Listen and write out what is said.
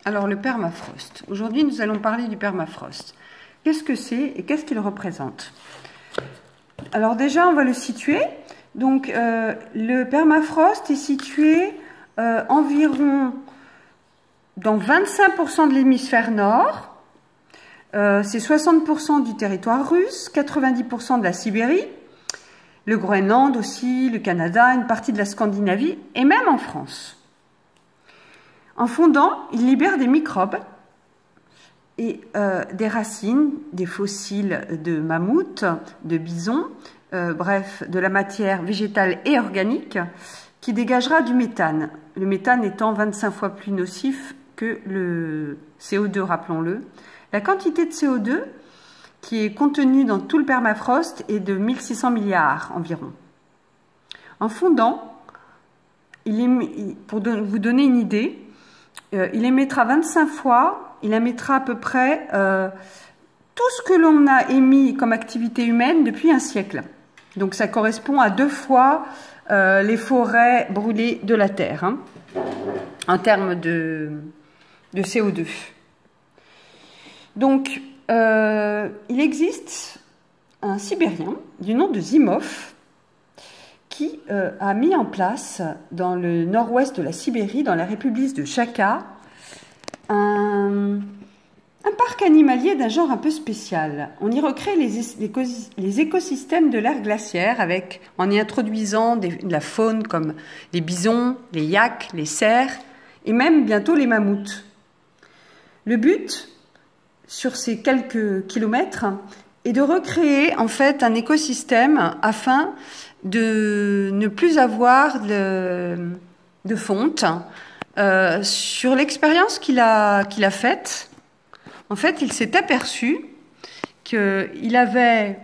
Alors le permafrost. Aujourd'hui, nous allons parler du permafrost. Qu'est-ce que c'est et qu'est-ce qu'il représente? Alors déjà, on va le situer. Donc le permafrost est situé environ dans 25% de l'hémisphère nord. C'est 60% du territoire russe, 90% de la Sibérie, le Groenland aussi, le Canada, une partie de la Scandinavie et même en France. En fondant, il libère des microbes et des racines, des fossiles de mammouths, de bisons, bref, de la matière végétale et organique qui dégagera du méthane. Le méthane étant 25 fois plus nocif que le CO2, rappelons-le. La quantité de CO2 qui est contenue dans tout le permafrost est de 1600 milliards environ. En fondant, pour vous donner une idée, il émettra 25 fois, il émettra à peu près tout ce que l'on a émis comme activité humaine depuis un siècle. Donc ça correspond à 2 fois les forêts brûlées de la Terre, hein, en termes de CO2. Donc, il existe un Sibérien du nom de Zimov qui a mis en place dans le nord-ouest de la Sibérie, dans la république de Chaka, un parc animalier d'un genre un peu spécial. On y recrée les écosystèmes de l'ère glaciaire en y introduisant de la faune comme les bisons, les yaks, les cerfs et même bientôt les mammouths. Le but, sur ces quelques kilomètres, est de recréer en fait un écosystème afin de ne plus avoir de fonte. Sur l'expérience qu'il a faite, en fait, il s'est aperçu qu'il avait